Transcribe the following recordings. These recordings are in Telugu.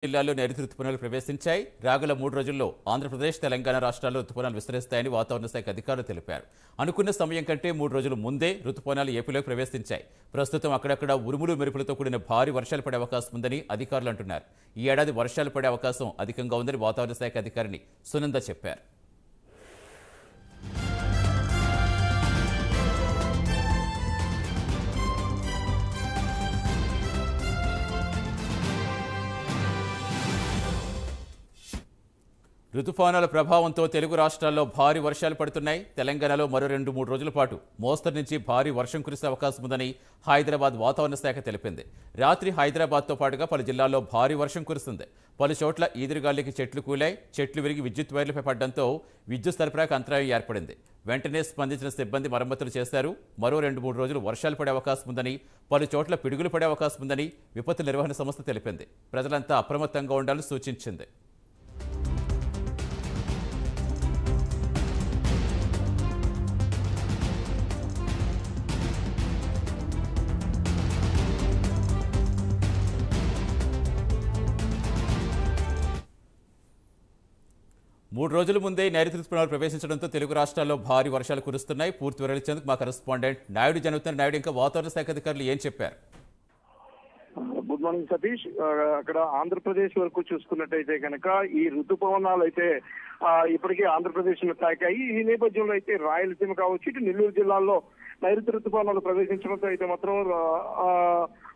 జిల్లాల్లో నైరుతి రుతుపవనాలు ప్రవేశించాయి. రాగల 3 రోజుల్లో ఆంధ్రప్రదేశ్, తెలంగాణ రాష్ట్రాల్లో రుతుపవనాలు విస్తరిస్తాయని వాతావరణ శాఖ అధికారులు తెలిపారు. అనుకున్న సమయం కంటే 3 రోజుల ముందే రుతుపవనాలు ఏపీలోకి ప్రవేశించాయి. ప్రస్తుతం అక్కడక్కడ ఉరుములు మెరుపులతో కూడిన భారీ వర్షాలు పడే అవకాశం ఉందని అధికారులు అంటున్నారు. ఈ ఏడాది వర్షాలు పడే అవకాశం అధికంగా ఉందని వాతావరణ శాఖ అధికారిని సునంద చెప్పారు. రుతుపవనాల ప్రభావంతో తెలుగు రాష్ట్రాల్లో భారీ వర్షాలు పడుతున్నాయి. తెలంగాణలో మరో 2-3 రోజుల పాటు మోస్తరు నుంచి భారీ వర్షం కురిసే అవకాశం ఉందని హైదరాబాద్ వాతావరణ శాఖ తెలిపింది. రాత్రి హైదరాబాద్తో పాటుగా పలు జిల్లాల్లో భారీ వర్షం కురిసింది. పలు చోట్ల ఈదురుగాలికి చెట్లు కూలాయి. చెట్లు విరిగి విద్యుత్ వైర్లపై పడడంతో విద్యుత్ సరఫరాకు అంతరాయం ఏర్పడింది. వెంటనే స్పందించిన సిబ్బంది మరమ్మతులు చేశారు. మరో 2-3 రోజులు వర్షాలు పడే అవకాశం ఉందని, పలు చోట్ల పిడుగులు పడే అవకాశం ఉందని విపత్తు నిర్వహణ సంస్థ తెలిపింది. ప్రజలంతా అప్రమత్తంగా ఉండాలని సూచించింది. మూడు రోజుల ముందే నైరుతి రుతుపవనాలు ప్రవేశించడంతో తెలుగు రాష్ట్రాల్లో భారీ వర్షాలు కురుస్తున్నాయి. పూర్తి వివరాలు ఇచ్చేందుకు మా కరెస్పాండెంట్ నాయుడు జరుగుతున్న నాయుడు, ఇంకా వాతావరణ శాఖ అధికారులు ఏం చెప్పారు? Good morning Satish. అక్కడ ఆంధ్రప్రదేశ్ వరకు చూసుకున్నట్టయితే కనుక ఈ ఋతుపవనాలు అయితే ఇప్పటికే ఆంధ్రప్రదేశ్ లో తాకాయి. ఈ నేపథ్యంలో అయితే రాయలసీమ కావచ్చు, ఇటు నెల్లూరు జిల్లాల్లో నైరుతి ఋతుపవనాలు ప్రవేశించడంతో అయితే మాత్రం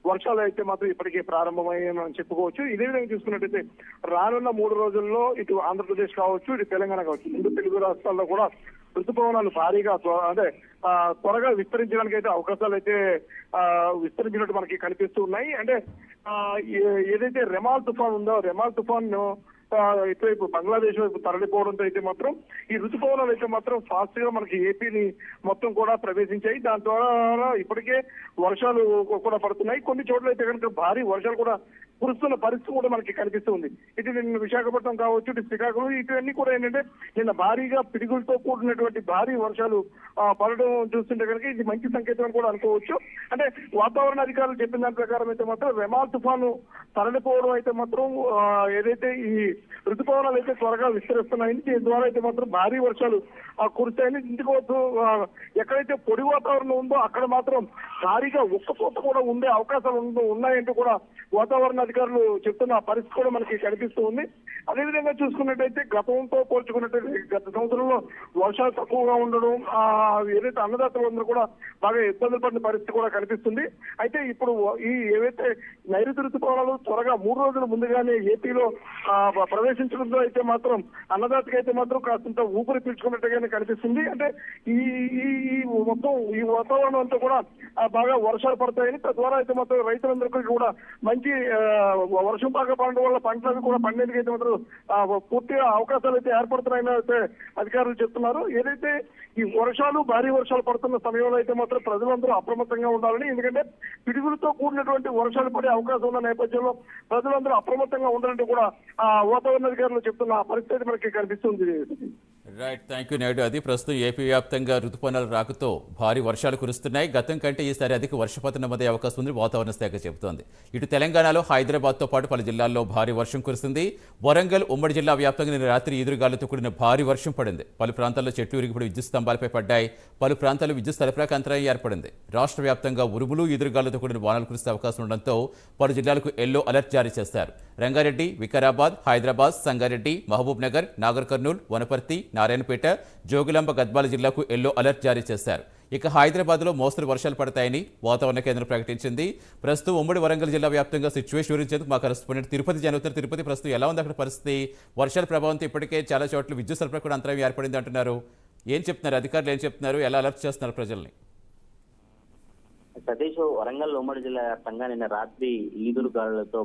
వర్షాలు అయితే మాత్రం ఇప్పటికే ప్రారంభమయ్యాయని చెప్పుకోవచ్చు. ఇదే విధంగా చూసుకున్నట్టయితే రానున్న 3 రోజుల్లో ఇటు ఆంధ్రప్రదేశ్ కావచ్చు, ఇటు తెలంగాణ కావచ్చు, 2 తెలుగు రాష్ట్రాల్లో కూడా ఋతుపవనాలు భారీగా త్వరగా విస్తరించడానికి అయితే అవకాశాలు అయితే విస్తరించినట్టు మనకి కనిపిస్తూ ఉన్నాయి. అంటే ఏదైతే రెమాల్ తుఫాన్ ఉందో, రెమాల్ తుఫాన్ ఇటువైపు బంగ్లాదేశ్ వైపు తరలిపోవడంతో అయితే మాత్రం ఈ ఋతుపవనాలు అయితే మాత్రం ఫాస్ట్ గా మనకి ఏపీని మొత్తం కూడా ప్రవేశించాయి. దాని ద్వారా ఇప్పటికే వర్షాలు కూడా పడుతున్నాయి. కొన్ని చోట్ల అయితే కనుక భారీ వర్షాలు కూడా కురుస్తున్న పరిస్థితి కూడా మనకి కనిపిస్తుంది. ఇటు నిన్న విశాఖపట్నం కావచ్చు, ఇటు శ్రీకాకుళం, ఇటువన్నీ కూడా ఏంటంటే నిన్న భారీగా పిడుగులతో కూడినటువంటి భారీ వర్షాలు పడడం చూస్తుంటే కనుక ఇది మంచి సంకేతం అని కూడా అనుకోవచ్చు. అంటే వాతావరణ అధికారులు చెప్పిన దాని ప్రకారం అయితే మాత్రం రెమాల్ తుఫాను తరలిపోవడం అయితే మాత్రం ఏదైతే ఈ ఋతుపవనాలు అయితే త్వరగా విస్తరిస్తున్నాయని, దీని ద్వారా అయితే మాత్రం భారీ వర్షాలు కురుస్తాయని, ఇందుకోవచ్చు ఎక్కడైతే పొడి వాతావరణం ఉందో అక్కడ మాత్రం భారీగా ఉక్కపోత కూడా ఉండే అవకాశాలు ఉన్నాయంటూ కూడా వాతావరణ అధికారులు చెప్తున్న పరిస్థితి కూడా మనకి కనిపిస్తూ ఉంది. అదేవిధంగా చూసుకున్నట్టయితే గతంతో పోల్చుకున్నట్టయితే గత సంవత్సరంలో వర్షాలు తక్కువగా ఉండడం, ఏదైతే అన్నదాతలందరూ కూడా బాగా ఇబ్బందులు పడిన పరిస్థితి కూడా కనిపిస్తుంది. అయితే ఇప్పుడు ఈ ఏవైతే నైరుతి ఋతుపవనాలు త్వరగా 3 రోజుల ముందుగానే ఏపీలో ప్రవేశించడంతో అయితే మాత్రం అన్నదాతకి అయితే మాత్రం కాస్తంత ఊపిరి పీల్చుకున్నట్టుగానే కనిపిస్తుంది. అంటే ఈ మొత్తం ఈ వాతావరణం అంతా కూడా బాగా వర్షాలు పడతాయని, తద్వారా అయితే మాత్రం రైతులందరికీ కూడా మంచి వర్షం బాగా పడడం వల్ల పంటలు కూడా పండేందుకు అయితే మాత్రం పూర్తిగా అవకాశాలు అయితే ఏర్పడుతున్నాయని అయితే అధికారులు చెప్తున్నారు. ఏదైతే ఈ వర్షాలు భారీ వర్షాలు పడుతున్న సమయంలో అయితే మాత్రం ప్రజలందరూ అప్రమత్తంగా ఉండాలని, ఎందుకంటే పిడుగులతో కూడినటువంటి వర్షాలు పడే అవకాశం ఉన్న నేపథ్యంలో ప్రజలందరూ అప్రమత్తంగా ఉండాలంటూ కూడా వాతావరణ అధికారులు చెప్తున్న పరిస్థితి మనకి కనిపిస్తుంది. Right, thank you Naidu. అది ప్రస్తుతం ఏపీ వ్యాప్తంగా ఋతుపవనాల రాకతో భారీ వర్షాలు కురుస్తున్నాయి. గతం కంటే ఈసారి అధిక వర్షపాతం నమోదయ్యే అవకాశం ఉందని వాతావరణ శాఖ చెబుతోంది. ఇటు తెలంగాణలో హైదరాబాద్తో పాటు పలు జిల్లాల్లో భారీ వర్షం కురిసింది. వరంగల్, ఉమ్మడి జిల్లా వ్యాప్తంగా నిన్న రాత్రి ఈదురుగాలులతో కూడిన భారీ వర్షం పడింది. పలు ప్రాంతాల్లో చెట్లు విరిగిపడి విద్యుత్ స్తంభాలపై పడ్డాయి. పలు ప్రాంతాల్లో విద్యుత్ సరఫరాకు అంతరాయం ఏర్పడింది. రాష్ట్ర వ్యాప్తంగా ఉరుములు, ఈదురుగాలులతో కూడిన వానలు కురిసే అవకాశం ఉండడంతో పలు జిల్లాలకు ఎల్లో అలర్ట్ జారీ చేశారు. రంగారెడ్డి, వికారాబాద్, హైదరాబాద్, సంగారెడ్డి, మహబూబ్ నగర్, నాగర్ కర్నూల్, వనపర్తి, నారాయణపేట, జోగులాంబ, గద్వాల జిల్లాకు ఎల్లో అలర్ట్ జారీ చేశారు. ఇక హైదరాబాద్లో మోస్తరు వర్షాలు పడతాయని వాతావరణ కేంద్రం ప్రకటించింది. ప్రస్తుతం ఉమ్మడి వరంగల్ జిల్లా వ్యాప్తంగా సిచ్యువేషన్ వివరించేందుకు మా కరెస్పాండెంట్ తిరుపతి జరుగుతారు. తిరుపతి, ప్రస్తుతం ఎలా ఉంది అక్కడ పరిస్థితి? వర్షాల ప్రభావంతో ఇప్పటికే చాలా చోట్ల విద్యుత్ సరఫరా కూడా అంతరాయం ఏర్పడింది అంటున్నారు. ఏం చెప్తున్నారు అధికారులు, ఏం చెప్తున్నారు, ఎలా అలర్ట్ చేస్తున్నారు ప్రజల్ని? సతీష్, వరంగల్ ఉమ్మడి జిల్లా వ్యాప్తంగా నిన్న రాత్రి ఈదురుగాలులతో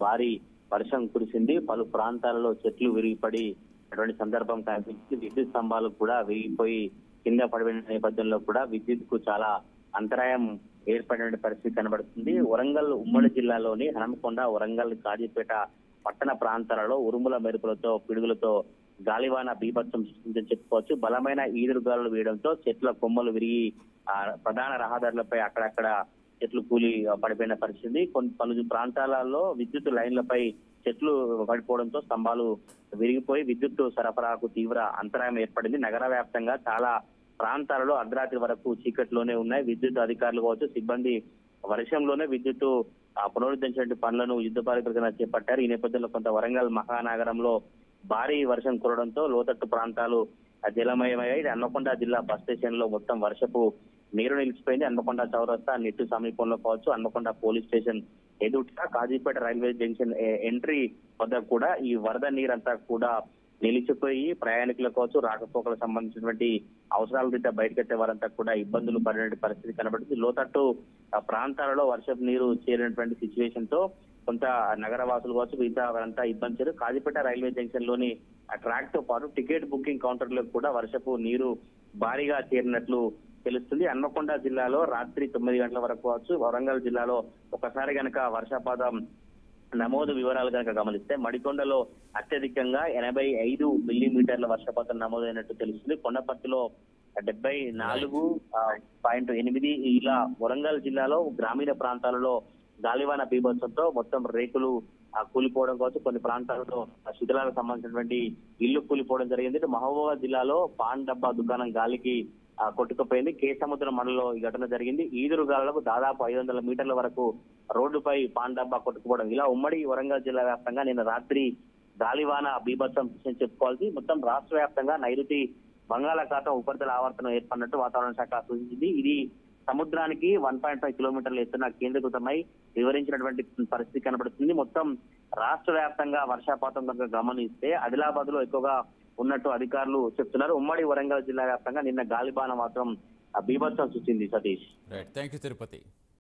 భారీ వర్షం కురిసింది. పలు ప్రాంతాలలో చెట్లు విరిగిపడి అటువంటి సందర్భం కనిపించింది. విద్యుత్ స్తంభాలు కూడా విరిగిపోయి కింద పడిపోయిన నేపథ్యంలో కూడా విద్యుత్ కు చాలా అంతరాయం ఏర్పడిన పరిస్థితి కనబడుతుంది. వరంగల్ ఉమ్మడి జిల్లాలోని హనుమకొండ, వరంగల్, కాజీపేట పట్టణ ప్రాంతాలలో ఉరుముల మెరుపులతో, పిడుగులతో గాలివాన బీభత్సం సృష్టిందని చెప్పుకోవచ్చు. బలమైన ఈదురుగాలులు వేయడంతో చెట్ల కొమ్మలు విరిగి ప్రధాన రహదారులపై అక్కడక్కడ చెట్లు కూలి పడిపోయిన పరిస్థితి. పలు ప్రాంతాలలో విద్యుత్ లైన్లపై చెట్లు పడిపోవడంతో స్తంభాలు విరిగిపోయి విద్యుత్ సరఫరాకు తీవ్ర అంతరాయం ఏర్పడింది. నగర వ్యాప్తంగా చాలా ప్రాంతాలలో అర్ధరాత్రి వరకు చీకట్లోనే ఉన్నాయి. విద్యుత్ అధికారులు కావచ్చు, సిబ్బంది వర్షంలోనే విద్యుత్ పునరుద్ధరించిన పనులను యుద్ధ ప్రాతిపదికన చేపట్టారు. ఈ నేపథ్యంలో కొంత వరంగల్ మహానగరంలో భారీ వర్షం కురవడంతో లోతట్టు ప్రాంతాలు జలమయమయ్యాయి. హన్మకొండ జిల్లా బస్ స్టేషన్ లో మొత్తం వర్షపు నీరు నిలిచిపోయింది. హన్మకొండ చౌరస్తా నిట్టు సమీపంలో కావచ్చు, హన్మకొండ పోలీస్ స్టేషన్ ఎదుట, కాజీపేట రైల్వే జంక్షన్ ఎంట్రీ వద్ద కూడా ఈ వరద నీరంతా కూడా నిలిచిపోయి ప్రయాణికులకు కావచ్చు, రాకపోకలకు సంబంధించినటువంటి అవసరాల రీత్యా బయటకు వచ్చే వారంతా కూడా ఇబ్బందులు పడినటువంటి పరిస్థితి కనబడుతుంది. లోతట్టు ప్రాంతాలలో వర్షపు నీరు చేరినటువంటి సిచ్యువేషన్ తో కొంత నగర వాసులు కావచ్చు, మిగతా వారంతా ఇబ్బంది చేరు. కాజీపేట రైల్వే జంక్షన్ లోని ట్రాక్ తో పాటు టికెట్ బుకింగ్ కౌంటర్లకు కూడా వర్షపు నీరు భారీగా చేరినట్లు తెలుస్తుంది. హన్మకొండ జిల్లాలో రాత్రి 9 గంటల వరకు కావచ్చు, వరంగల్ జిల్లాలో ఒకసారి గనక వర్షపాతం నమోదు వివరాలు కనుక గమనిస్తే మడికొండలో అత్యధికంగా 85 మిల్లీమీటర్ల వర్షపాతం నమోదైనట్టు తెలుస్తుంది. కొండపర్తిలో 74.8. ఇలా వరంగల్ జిల్లాలో గ్రామీణ ప్రాంతాలలో గాలివాన బీభత్సంతో మొత్తం రేకులు కూలిపోవడం కావచ్చు, కొన్ని ప్రాంతాలలో శిథిలాలకు సంబంధించినటువంటి ఇల్లు కూలిపోవడం జరిగింది. మహబూబాబాద్ జిల్లాలో పాన్ డబ్బా దుకాణం గాలికి కొట్టుకుపోయింది. కేసముద్రం మండలంలో ఈ ఘటన జరిగింది. ఈదురుగాలకు దాదాపు 500 మీటర్ల వరకు రోడ్డుపై పాన్ డబ్బా కొట్టుకుపోవడం. ఇలా ఉమ్మడి వరంగల్ జిల్లా వ్యాప్తంగా నిన్న రాత్రి గాలివాన బీభత్సం చెప్పుకోవాల్సి మొత్తం రాష్ట్ర వ్యాప్తంగా నైరుతి బంగాళాఖాతం ఉపరితల ఆవర్తనం ఏర్పడినట్టు వాతావరణ శాఖ సూచించింది. ఇది సముద్రానికి 1.5 కిలోమీటర్ల ఎత్తున కేంద్రీకృతమై వివరించినటువంటి పరిస్థితి కనబడుతుంది. మొత్తం రాష్ట్ర వ్యాప్తంగా వర్షపాతం కనుక గమనిస్తే ఆదిలాబాద్ లో ఎక్కువగా ఉన్నట్టు అధికారులు చెప్తున్నారు. ఉమ్మడి వరంగల్ జిల్లా వ్యాప్తంగా నిన్న గాలిబాన మాత్రం బీభత్సం సృష్టించింది. Satish, right, thank you Tirupati.